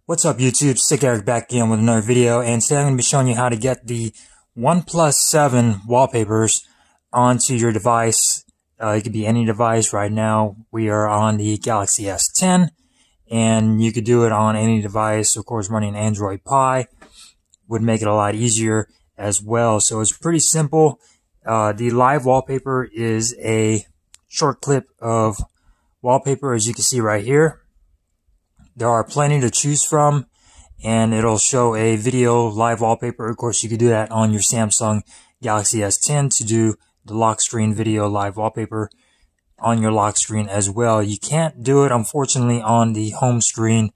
What's up YouTube, Sick Eric back again with another video, and today I'm going to be showing you how to get the OnePlus 7 wallpapers onto your device. It could be any device. Right now we are on the Galaxy S10, and you could do it on any device. Of course, running Android Pie would make it a lot easier as well. So it's pretty simple. The live wallpaper is a short clip of wallpaper, as you can see right here. There are plenty to choose from, and it'll show a video live wallpaper. Of course, you could do that on your Samsung Galaxy S10 to do the lock screen video live wallpaper on your lock screen as well. You can't do it, unfortunately, on the home screen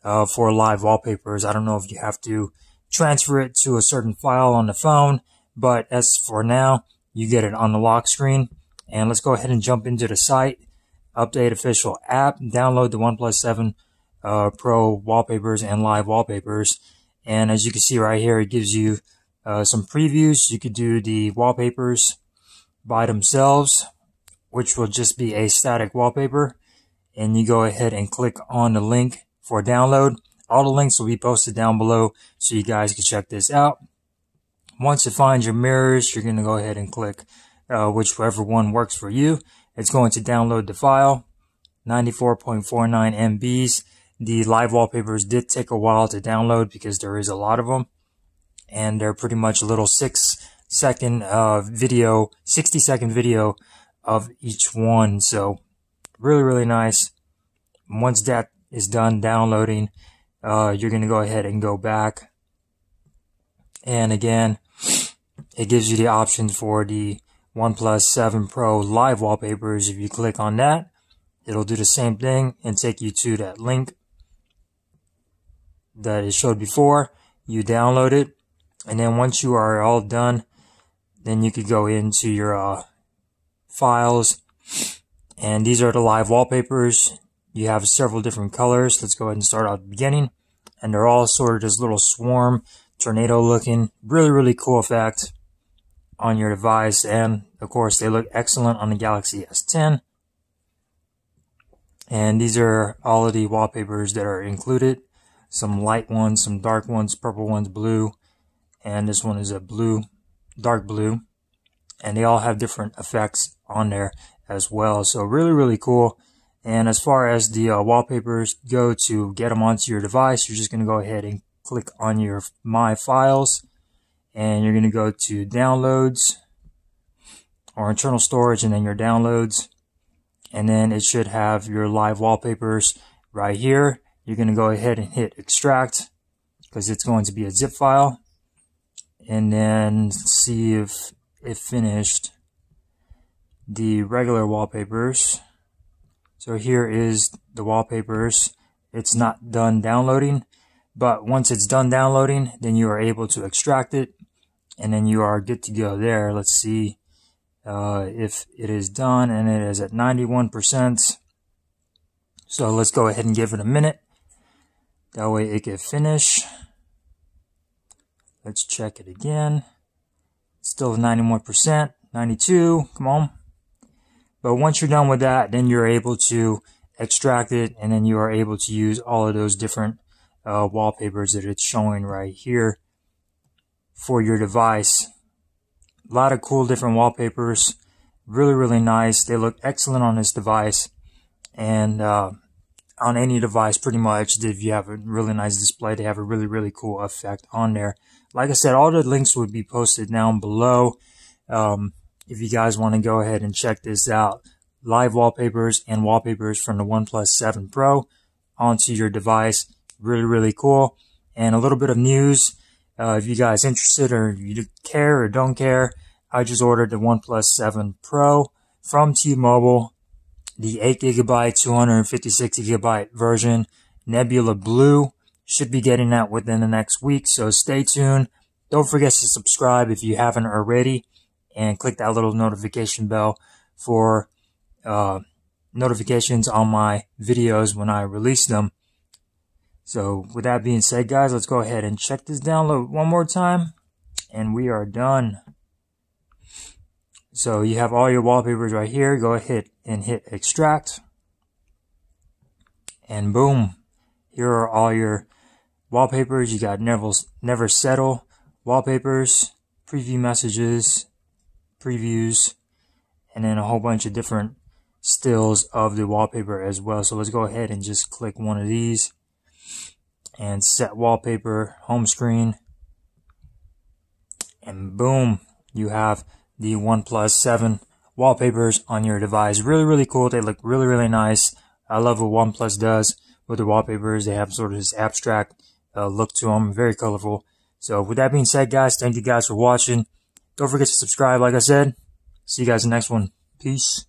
for live wallpapers. I don't know if you have to transfer it to a certain file on the phone, but as for now, you get it on the lock screen. And let's go ahead and jump into the site, update official app, download the OnePlus 7 Pro Wallpapers and live wallpapers. And as you can see right here, it gives you some previews. You could do the wallpapers by themselves, which will just be a static wallpaper, and you go ahead and click on the link for download. All the links will be posted down below so you guys can check this out. Once it finds your mirrors, you're going to go ahead and click whichever one works for you. It's going to download the file, 94.49 MBs. The live wallpapers did take a while to download because there is a lot of them, and they're pretty much a little 6-second video, 60-second video of each one. So really nice. Once that is done downloading, you're going to go ahead and go back, and again it gives you the options for the OnePlus 7 Pro live wallpapers. If you click on that, it'll do the same thing and take you to that link that it showed before. You download it, and then once you are all done, then you could go into your files, and these are the live wallpapers. You have several different colors. Let's go ahead and start out at the beginning, and they're all sort of this little swarm, tornado looking. Really cool effect on your device, and of course they look excellent on the Galaxy S10. And these are all of the wallpapers that are included. Some light ones, some dark ones, purple ones, blue, and this one is a blue, dark blue, and they all have different effects on there as well. So really cool. And as far as the wallpapers go, to get them onto your device, you're just going to go ahead and click on your My Files, and you're going to go to Downloads or Internal Storage, and then your Downloads, and then it should have your live wallpapers right here. You're going to go ahead and hit Extract because it's going to be a zip file, and then see if it finished the regular wallpapers. So here is the wallpapers. It's not done downloading, but once it's done downloading, then you are able to extract it, and then you are good to go there. Let's see if it is done, and it is at 91%. So let's go ahead and give it a minute. That way it can finish. Let's check it again. Still 91%, 92, come on. But once you're done with that, then you're able to extract it, and then you are able to use all of those different wallpapers that it's showing right here for your device. A lot of cool different wallpapers. Really nice. They look excellent on this device, and on any device pretty much. If you have a really nice display, they have a really cool effect on there. Like I said, all the links would be posted down below if you guys want to go ahead and check this out. Live wallpapers and wallpapers from the OnePlus 7 Pro onto your device. Really cool. And a little bit of news, if you guys interested or you care or don't care, I just ordered the OnePlus 7 Pro from T-Mobile, the 8GB 256GB version, Nebula Blue. Should be getting that within the next week, so stay tuned. Don't forget to subscribe if you haven't already, and click that little notification bell for notifications on my videos when I release them. So with that being said, guys, let's go ahead and check this download one more time, and we are done. So you have all your wallpapers right here. Go ahead and hit Extract, and boom, here are all your wallpapers. You got never settle wallpapers, preview messages, previews, and then a whole bunch of different stills of the wallpaper as well. So let's go ahead and just click one of these and set wallpaper, home screen, and boom, you have the OnePlus 7 wallpapers on your device. Really cool. They look really nice. I love what OnePlus does with the wallpapers. They have sort of this abstract look to them, very colorful. So with that being said, guys, thank you guys for watching. Don't forget to subscribe, like I said. See you guys in the next one. Peace.